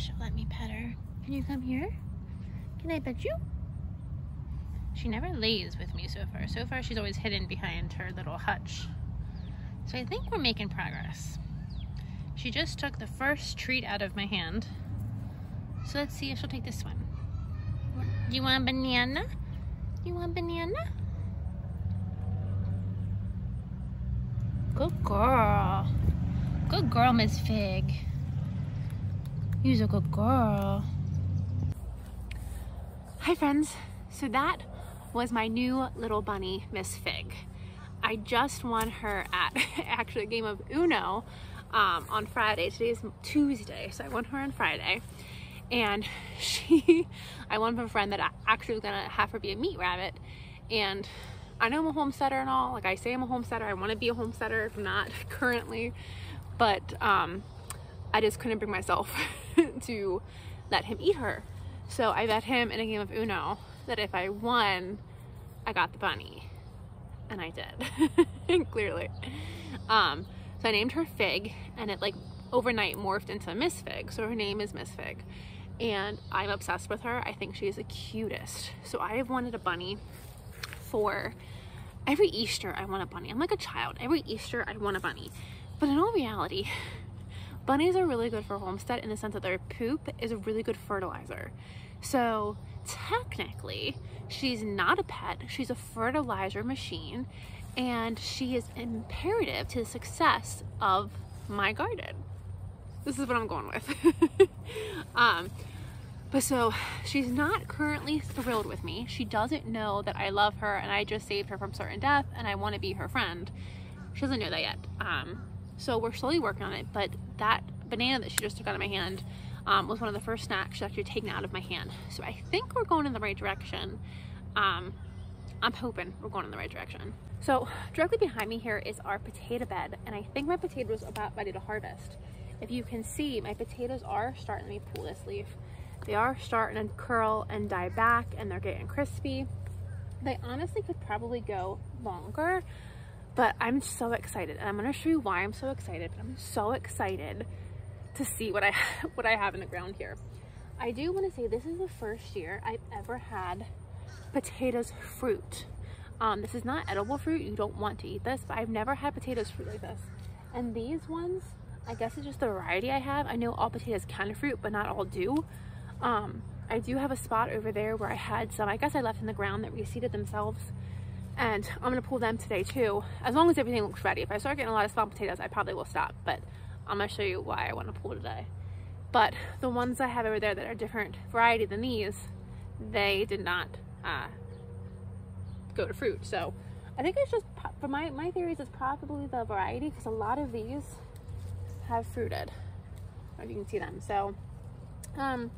she'll let me pet her. Can you come here? Can I pet you? She never lays with me so far. So far, she's always hidden behind her little hutch. So I think we're making progress. She just took the first treat out of my hand. So let's see if she'll take this one. You want a banana? You want a banana? Good girl. Good girl, Miss Fig. You's a good girl. Hi friends. So that was my new little bunny, Miss Fig. I just won her at actually a game of Uno on Friday. Today's Tuesday, so I won her on Friday. And I won from a friend that actually was gonna have her be a meat rabbit. And I know I'm a homesteader and all, like I say I'm a homesteader, I wanna be a homesteader, if not currently, but I just couldn't bring myself to let him eat her. So I bet him in a game of Uno that if I won, I got the bunny. And I did, clearly. So I named her Fig, and it like overnight morphed into Miss Fig, so her name is Miss Fig. And I'm obsessed with her. I think she is the cutest. So I have wanted a bunny for every Easter. I want a bunny. I'm like a child. Every Easter I want a bunny. But in all reality, bunnies are really good for Homestead in the sense that their poop is a really good fertilizer. So technically, she's not a pet. She's a fertilizer machine, and she is imperative to the success of my garden. This is what I'm going with. But so she's not currently thrilled with me. She doesn't know that I love her and I just saved her from certain death and I want to be her friend. She doesn't know that yet. So we're slowly working on it, but that banana that she just took out of my hand was one of the first snacks she's actually taken out of my hand. So I think we're going in the right direction. I'm hoping we're going in the right direction. So directly behind me here is our potato bed, and I think my potatoes are about ready to harvest. If you can see, my potatoes are starting, let me pull this leaf. They are starting to curl and die back, and they're getting crispy. They honestly could probably go longer, but I'm so excited, and I'm gonna show you why I'm so excited. But I'm so excited to see what I have in the ground here. I do want to say this is the first year I've ever had potatoes fruit. This is not edible fruit. You don't want to eat this, but I've never had potatoes fruit like this. And these ones, I guess it's just the variety I have. I know all potatoes can fruit, but not all do. I do have a spot over there where I had some, I guess I left in the ground that reseeded themselves. And I'm gonna pull them today too, as long as everything looks ready. If I start getting a lot of small potatoes, I probably will stop, but I'm gonna show you why I want to pull today. But the ones I have over there that are different variety than these, they did not go to fruit. So I think it's just, for my theories, it's probably the variety, because a lot of these have fruited. I don't know if you can see them. So I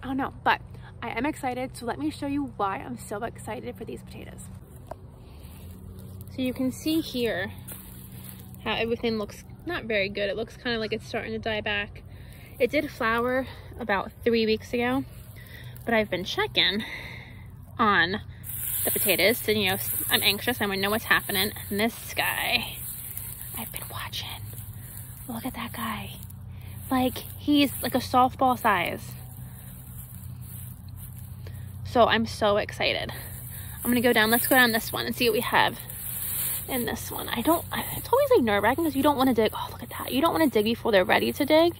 don't know, but I am excited. So let me show you why I'm so excited for these potatoes. So you can see here how everything looks not very good. It looks kind of like it's starting to die back. It did flower about 3 weeks ago, but I've been checking on the potatoes, so you know, I'm anxious. I want to know what's happening. And this guy, I've been watching. Look at that guy. Like, he's like a softball size. So I'm so excited. I'm gonna go down, let's go down this one and see what we have in this one. It's always like nerve-wracking because you don't want to dig. Oh, look at that. You don't want to dig before they're ready to dig.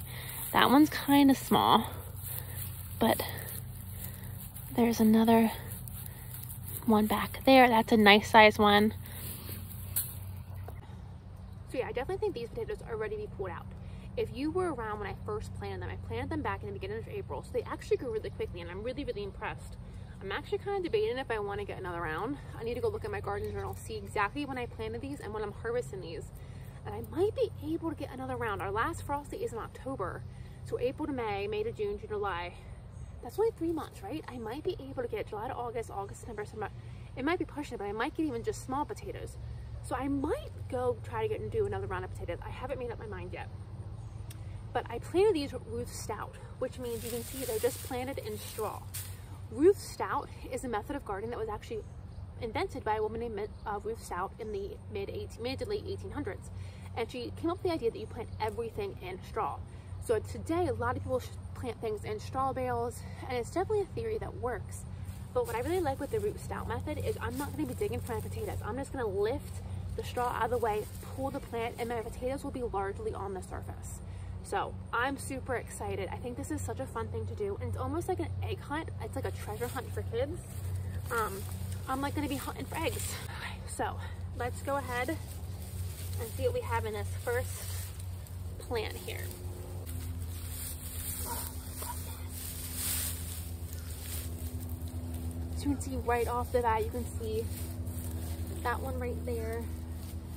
That one's kind of small, but there's another one back there. That's a nice size one. So yeah, I definitely think these potatoes are ready to be pulled out. If you were around when I first planted them, I planted them back in the beginning of April, so they actually grew really quickly, and I'm really, really impressed. I'm actually kind of debating if I want to get another round. I need to go look at my garden journal, see exactly when I planted these and when I'm harvesting these. And I might be able to get another round. Our last frost date is in October. So April to May, May to June, June to July. That's only 3 months, right? I might be able to get July to August, August, September, September. It might be pushing it, but I might get even just small potatoes. So I might go try to get and do another round of potatoes. I haven't made up my mind yet. But I planted these Ruth Stout, which means you can see they're just planted in straw. Ruth Stout is a method of gardening that was actually invented by a woman named Ruth Stout in the mid to late 1800s. And she came up with the idea that you plant everything in straw. So today, a lot of people plant things in straw bales, and it's definitely a theory that works. But what I really like with the root stout method is I'm not going to be digging for my potatoes. I'm just going to lift the straw out of the way, pull the plant, and my potatoes will be largely on the surface. So I'm super excited. I think this is such a fun thing to do, and it's almost like an egg hunt. It's like a treasure hunt for kids. I'm like going to be hunting for eggs. Okay, so let's go ahead and see what we have in this first plant here. So you can see right off the bat, you can see that one right there.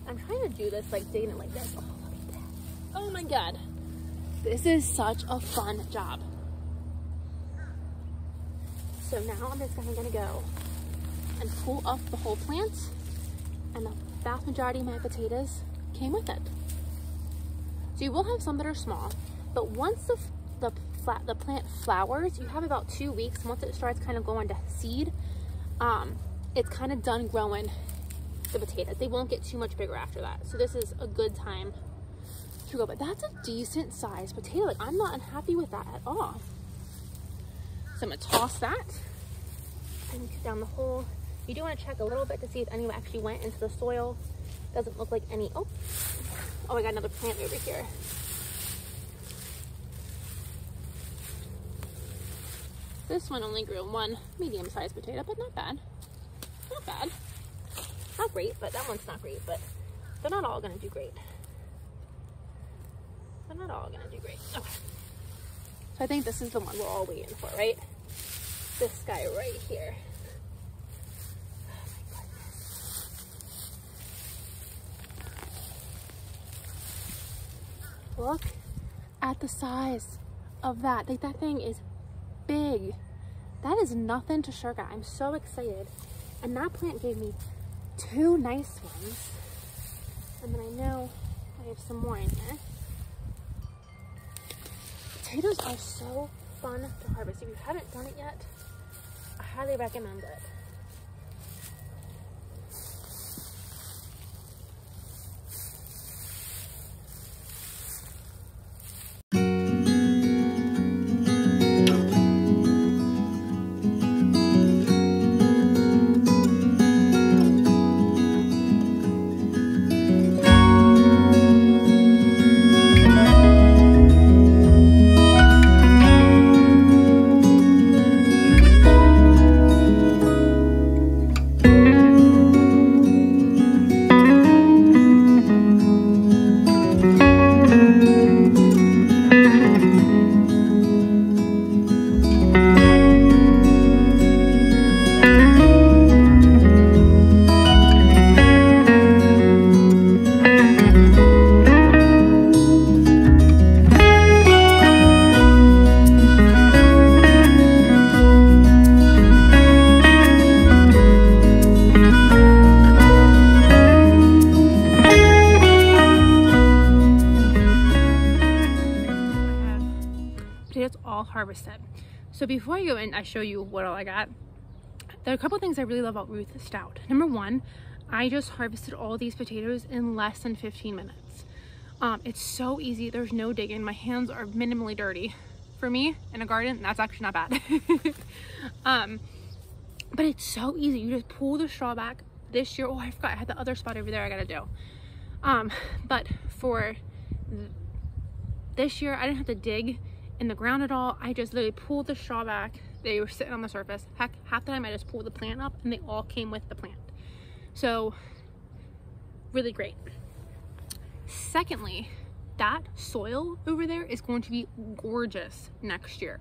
I'm trying to do this like digging it like this. Oh, look at that. Oh my God. This is such a fun job. So now I'm just gonna go and pull up the whole plant, and the vast majority of my potatoes came with it. So you will have some that are small, but once the plant flowers, you have about 2 weeks. Once it starts kind of going to seed, it's kind of done growing the potatoes. They won't get too much bigger after that. So this is a good time to go, but that's a decent sized potato. Like, I'm not unhappy with that at all. So I'm gonna toss that and down the hole. You do want to check a little bit to see if any actually went into the soil. Doesn't look like any. Oh, I got another plant over here. This one only grew one medium-sized potato, but not bad. Not bad. Not great, but that one's not great, but they're not all gonna do great. They're not all gonna do great. Okay. So I think this is the one we're all waiting for, right? This guy right here. Oh my goodness. Look at the size of that. Like, that thing is big. That is nothing to shirk at. I'm so excited. And that plant gave me 2 nice ones. And then I know I have some more in here. Potatoes are so fun to harvest. If you haven't done it yet, I highly recommend it. Harvested. So before I go in, I show you what all I got. There are a couple things I really love about Ruth Stout. Number one, I just harvested all these potatoes in less than 15 minutes. It's so easy. There's no digging. My hands are minimally dirty. For me, in a garden, that's actually not bad. But it's so easy. You just pull the straw back. This year, oh, I forgot I had the other spot over there I gotta do. But for this year, I didn't have to dig in the ground at all. I just literally pulled the straw back. They were sitting on the surface. Heck, half the time I just pulled the plant up and they all came with the plant. So really great. Secondly, that soil over there is going to be gorgeous next year.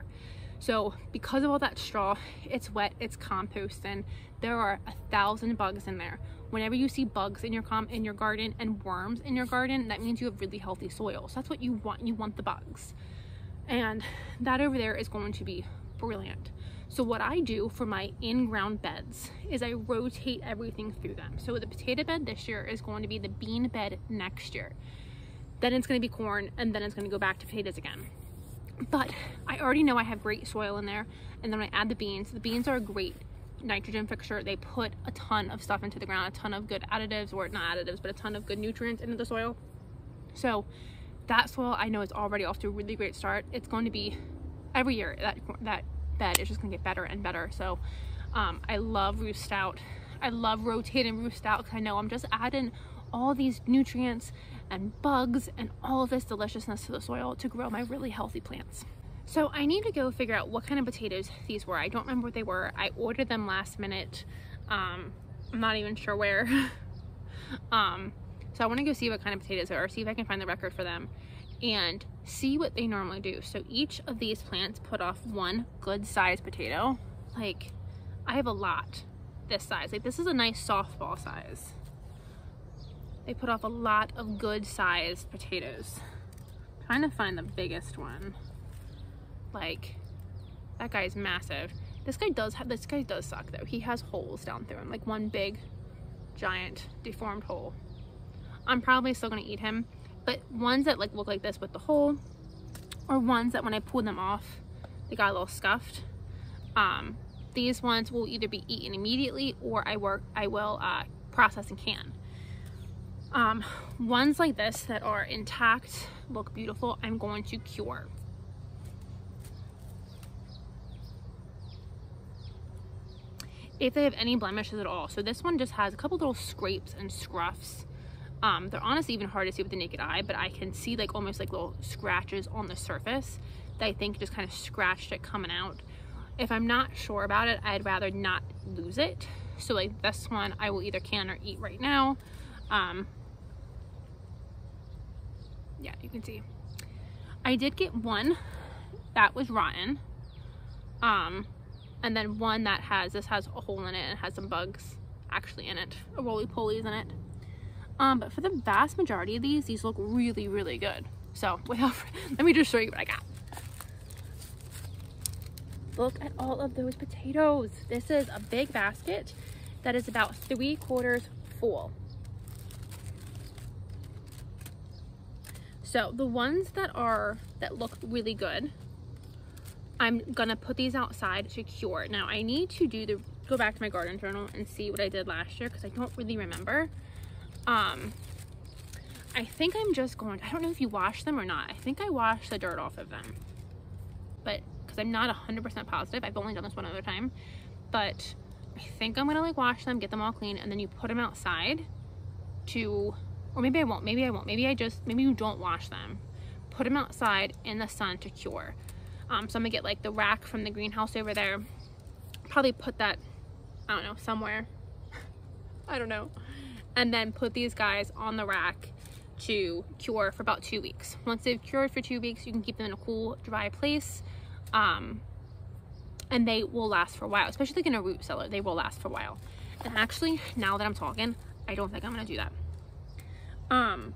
So because of all that straw, it's wet, it's composting. There are 1,000 bugs in there. Whenever you see bugs in your garden and worms in your garden, that means you have really healthy soil. So that's what you want. You want the bugs. And that over there is going to be brilliant. So what I do for my in-ground beds is I rotate everything through them. So the potato bed this year is going to be the bean bed next year. Then it's going to be corn, and then it's going to go back to potatoes again. But I already know I have great soil in there, and then I add the beans. The beans are a great nitrogen fixture. They put a ton of stuff into the ground, a ton of good additives, or not additives, but a ton of good nutrients into the soil. So that soil I know is already off to a really great start. It's going to be every year that bed is just gonna get better and better. So I love root stout. I love rotating root stout because I know I'm just adding all these nutrients and bugs and all of this deliciousness to the soil to grow my really healthy plants. So I need to go figure out what kind of potatoes these were. I don't remember what they were. I ordered them last minute. I'm not even sure where. So I want to go see what kind of potatoes they are, see if I can find the record for them and see what they normally do. So each of these plants put off one good sized potato. Like, I have a lot this size. Like, this is a nice softball size. They put off a lot of good sized potatoes. I'm trying to find the biggest one. Like, that guy's massive. This guy does suck though. He has holes down through him, like one big giant deformed hole. I'm probably still gonna eat him, but ones that like look like this with the hole, or ones that when I pull them off they got a little scuffed, these ones will either be eaten immediately or I will process and can. Ones like this that are intact, look beautiful, I'm going to cure. If they have any blemishes at all. So this one just has a couple little scrapes and scruffs. They're honestly even hard to see with the naked eye, but I can see like almost like little scratches on the surface that I think just kind of scratched it coming out. If I'm not sure about it, I'd rather not lose it. So like this one I will either can or eat right now. Yeah, you can see. I did get one that was rotten. And then one that this has a hole in it and has some bugs actually in it, roly-polies in it. But for the vast majority of these look really, really good. So let me just show you what I got. Look at all of those potatoes. This is a big basket that is about 3/4 full. So the ones that look really good, I'm gonna put these outside to cure. Now I need to go back to my garden journal and see what I did last year because I don't really remember. I think I'm just going, I don't know if you wash them or not. I think I washed the dirt off of them, but because I'm not 100% positive. I've only done this one other time, but I think I'm gonna like wash them, get them all clean, and then you put them outside or maybe I won't, maybe you don't wash them. Put them outside in the sun to cure. So I'm gonna get like the rack from the greenhouse over there, probably put that, I don't know, somewhere, I don't know, and then put these guys on the rack to cure for about 2 weeks. Once they've cured for 2 weeks, you can keep them in a cool, dry place, and they will last for a while, especially like in a root cellar. They will last for a while. And actually, now that I'm talking, I don't think I'm gonna do that.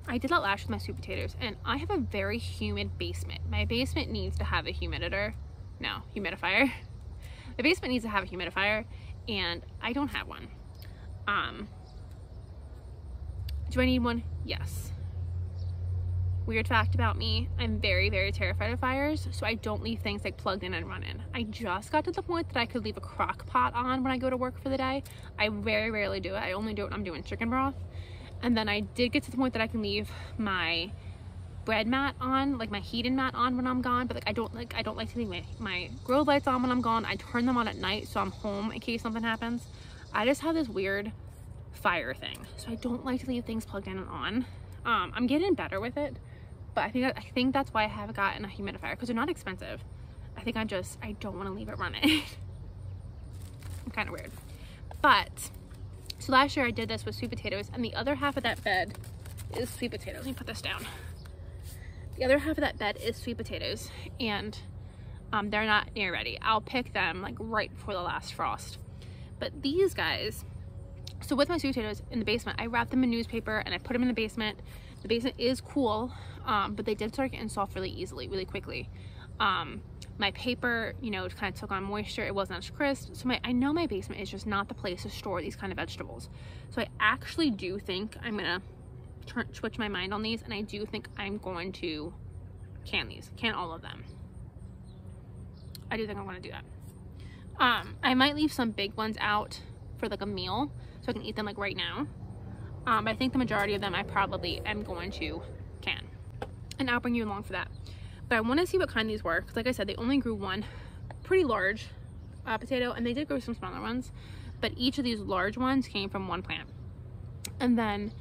I did that last year with my sweet potatoes, and I have a very humid basement. My basement needs to have a humidifier. The basement needs to have a humidifier, and I don't have one. Do I need one? Yes. Weird fact about me, I'm very, very terrified of fires, so I don't leave things like plugged in and running. I just got to the point that I could leave a crock pot on when I go to work for the day. I very rarely do it. I only do it when I'm doing chicken broth. And then I did get to the point that I can leave my bread mat on, like my heating mat on when I'm gone, but like I don't like to leave my grill lights on when I'm gone. I turn them on at night so I'm home in case something happens. I just have this weird fire thing, so I don't like to leave things plugged in and on. I'm getting better with it, but I think that's why I haven't gotten a humidifier, because they're not expensive. I think I don't want to leave it running. I'm kind of weird. But so last year I did this with sweet potatoes, and the other half of that bed is sweet potatoes. Let me put this down. The other half of that bed is sweet potatoes, and they're not near ready. I'll pick them like right before the last frost. But these guys, so with my sweet potatoes in the basement, I wrapped them in newspaper and I put them in the basement. The basement is cool, but they did start getting soft really easily, really quickly. My paper, you know, kind of took on moisture. It wasn't as crisp. So I know my basement is just not the place to store these kind of vegetables. So I actually do think I'm gonna switch my mind on these, and I do think I'm going to can all of them. I do think I'm gonna do that. I might leave some big ones out for like a meal so I can eat them like right now. But I think the majority of them I probably am going to can. and I'll bring you along for that. But I want to see what kind these were, because like I said, they only grew one pretty large potato, and they did grow some smaller ones, but each of these large ones came from one plant. And then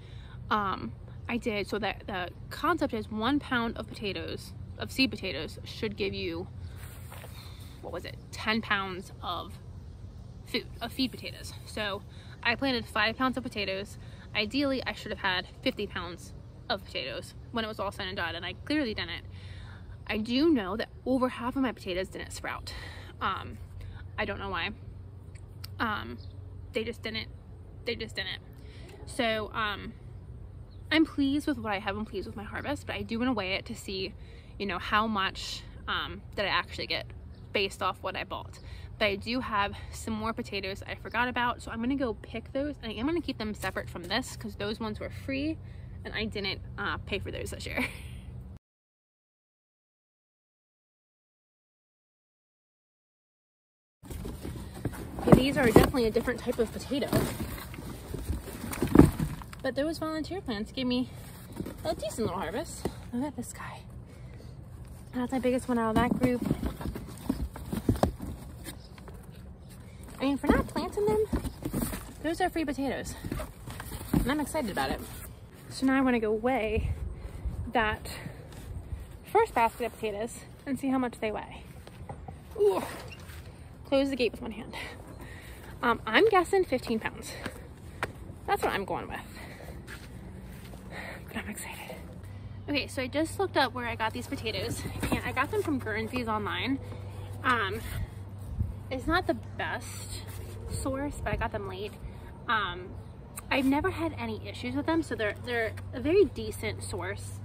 I did, so that the concept is 1 pound of potatoes, of seed potatoes, should give you, what was it, 10 pounds of food, of feed potatoes. So I planted 5 pounds of potatoes. Ideally I should have had 50 pounds of potatoes when it was all said and done, and I clearly didn't. I do know that over half of my potatoes didn't sprout. I don't know why. They just didn't. So I'm pleased with what I have. I'm pleased with my harvest, but I do want to weigh it to see, you know, how much did I actually get based off what I bought. But I do have some more potatoes I forgot about, so I'm gonna go pick those, and I am gonna keep them separate from this because those ones were free and I didn't pay for those this year. Okay, these are definitely a different type of potato, but those volunteer plants gave me a decent little harvest. Look at this guy. That's my biggest one out of that group. I mean, for not planting them, those are free potatoes, and I'm excited about it. So now I want to go weigh that first basket of potatoes and see how much they weigh. Ooh. Close the gate with one hand. I'm guessing 15 pounds. That's what I'm going with. But I'm excited. Okay, so I just looked up where I got these potatoes, and I got them from Guernsey's online. It's not the best source, but I got them late. I've never had any issues with them, so they're a very decent source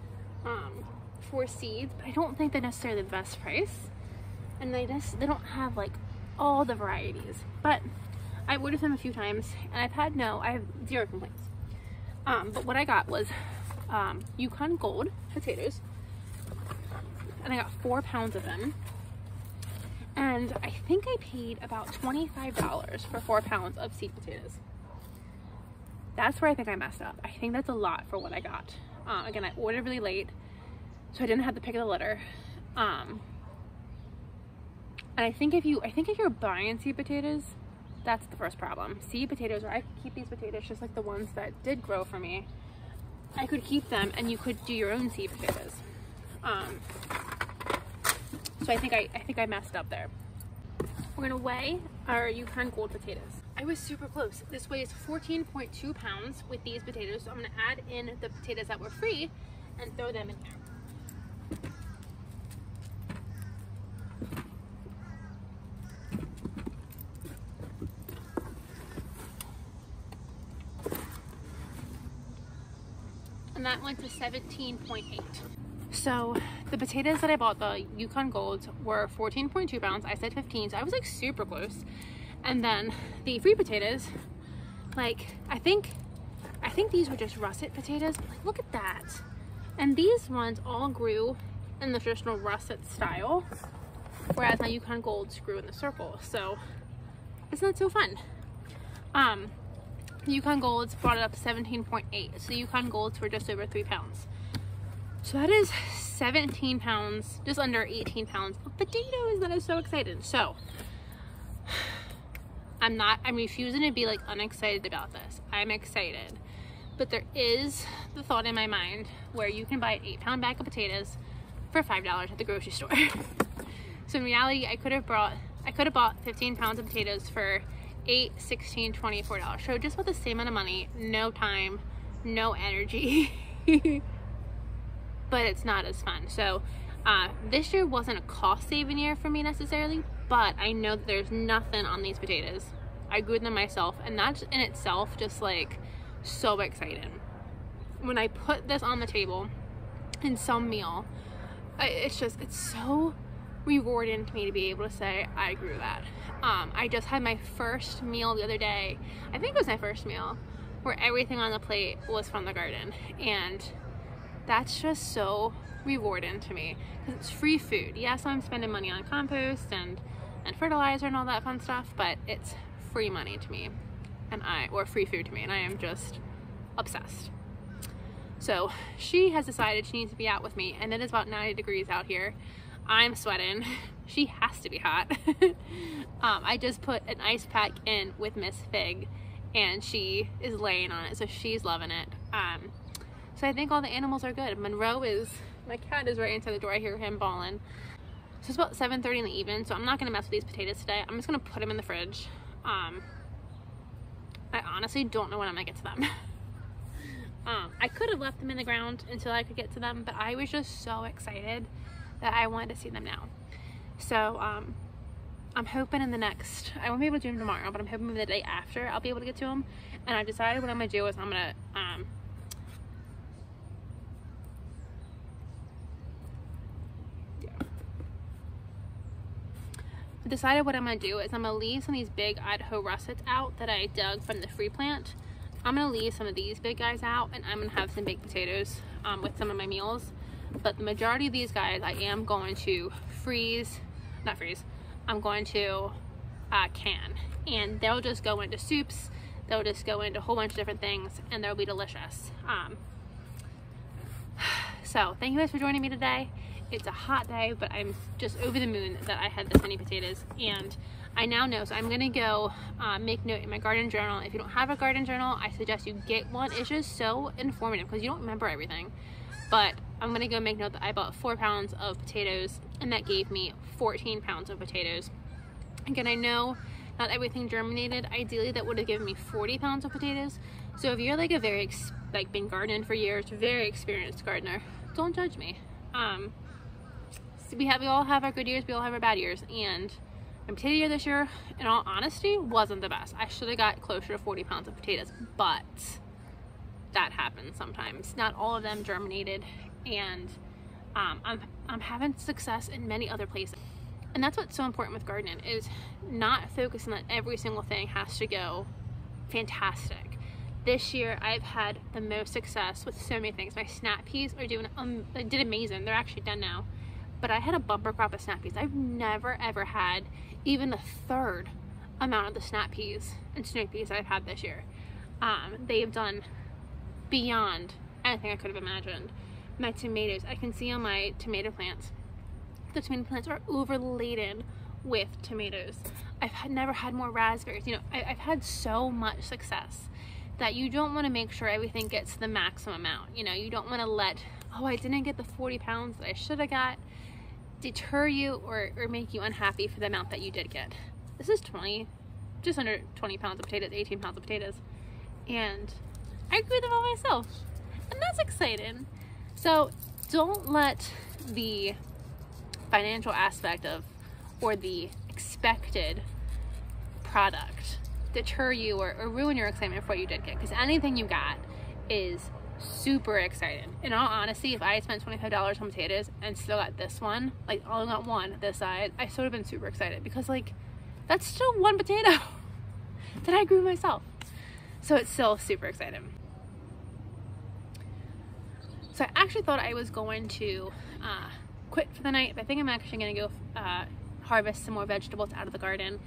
for seeds, but I don't think they're necessarily the best price. And they don't have like all the varieties, but I ordered them a few times and I have 0 complaints. But what I got was Yukon Gold potatoes, and I got 4 pounds of them, and I think I paid about $25 for 4 pounds of seed potatoes. That's where I think I messed up. I think that's a lot for what I got. Again, I ordered really late, so I didn't have the pick of the litter. And I think if you're buying seed potatoes, that's the first problem. Seed potatoes, or I could keep these potatoes just like the ones that did grow for me. I could keep them and you could do your own seed potatoes. So I think I messed up there. We're gonna weigh our Yukon Gold potatoes. I was super close. This weighs 14.2 pounds with these potatoes, so I'm gonna add in the potatoes that were free and throw them in here. And that went to 17.8. So the potatoes that I bought, the Yukon Golds, were 14.2 pounds. I said 15, so I was like super close. And then the free potatoes, like I think these were just russet potatoes, but like look at that. And these ones all grew in the traditional russet style, whereas my Yukon Golds grew in the circle. So isn't that so fun? The Yukon Golds brought it up to 17.8. So the Yukon Golds were just over 3 pounds. So that is 17 pounds, just under 18 pounds of potatoes that I'm so excited. So I'm refusing to be like unexcited about this. I'm excited. But there is the thought in my mind where you can buy an 8-pound bag of potatoes for $5 at the grocery store. So in reality, I could have bought 15 pounds of potatoes for $8, $16, $24. So just about the same amount of money, no time, no energy. But it's not as fun. So this year wasn't a cost-saving year for me necessarily, but I know that there's nothing on these potatoes. I grew them myself, and that's in itself just like so exciting. When I put this on the table in some meal, it's so rewarding to me to be able to say I grew that. I just had my first meal the other day. I think it was my first meal where everything on the plate was from the garden, and that's just so rewarding to me because it's free food. Yes, I'm spending money on compost and fertilizer and all that fun stuff, but it's free money to me, or free food to me, and I am just obsessed. So she has decided she needs to be out with me, and it is about 90 degrees out here. I'm sweating. She has to be hot. I just put an ice pack in with Miss Fig, and she is laying on it, so she's loving it. So I think all the animals are good. Monroe is, my cat is right inside the door. I hear him bawling. So it's about 7:30 in the evening, so I'm not gonna mess with these potatoes today. I'm just gonna put them in the fridge. I honestly don't know when I'm gonna get to them. I could have left them in the ground until I could get to them, but I was just so excited that I wanted to see them now. So I'm hoping in the next, I won't be able to do them tomorrow, but I'm hoping the day after I'll be able to get to them. And I've decided what I'm gonna do is I'm gonna decided what I'm gonna do is I'm gonna leave some of these big Idaho russets out that I dug from the free plant. I'm gonna leave some of these big guys out, and I'm gonna have some baked potatoes with some of my meals. But the majority of these guys I am going to I'm going to can, and they'll just go into soups, they'll just go into a whole bunch of different things, and they'll be delicious. So thank you guys for joining me today. It's a hot day, but I'm just over the moon that I had this many potatoes, and I now know. So I'm gonna go make note in my garden journal. If you don't have a garden journal, I suggest you get one. It's just so informative because you don't remember everything. But I'm gonna go make note that I bought 4 pounds of potatoes, and that gave me 14 pounds of potatoes. Again, I know not everything germinated. Ideally, that would have given me 40 pounds of potatoes. So if you're like a very been gardening for years, very experienced gardener, don't judge me. We all have our good years, we all have our bad years, and my potato year this year, in all honesty, wasn't the best. I should have got closer to 40 pounds of potatoes, but that happens sometimes. Not all of them germinated, and I'm having success in many other places. And that's what's so important with gardening, is not focusing that every single thing has to go fantastic. This year I've had the most success with so many things. My snap peas are doing they did amazing. They're actually done now. But I had a bumper crop of snap peas. I've never ever had even a third amount of the snap peas and snow peas I've had this year. They've done beyond anything I could have imagined. My tomatoes, I can see on my tomato plants, the tomato plants are overladen with tomatoes. I've never had more raspberries. You know, I've had so much success that you don't want to make sure everything gets the maximum amount. You know, you don't want to let, oh, I didn't get the 40 pounds that I should have got, deter you or make you unhappy for the amount that you did get. This is just under 20 pounds of potatoes, 18 pounds of potatoes, and I grew them all myself, and that's exciting. So don't let the financial aspect of, or the expected product, deter you or ruin your excitement for what you did get, because anything you got is super exciting. In all honesty, if I had spent $25 on potatoes and still got this one, like I only got one this side, I still would have been super excited, because like that's still one potato that I grew myself. So it's still super exciting. So I actually thought I was going to quit for the night, but I think I'm actually gonna go harvest some more vegetables out of the garden.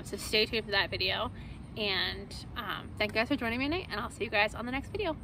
So stay tuned for that video, and thank you guys for joining me tonight, and I'll see you guys on the next video.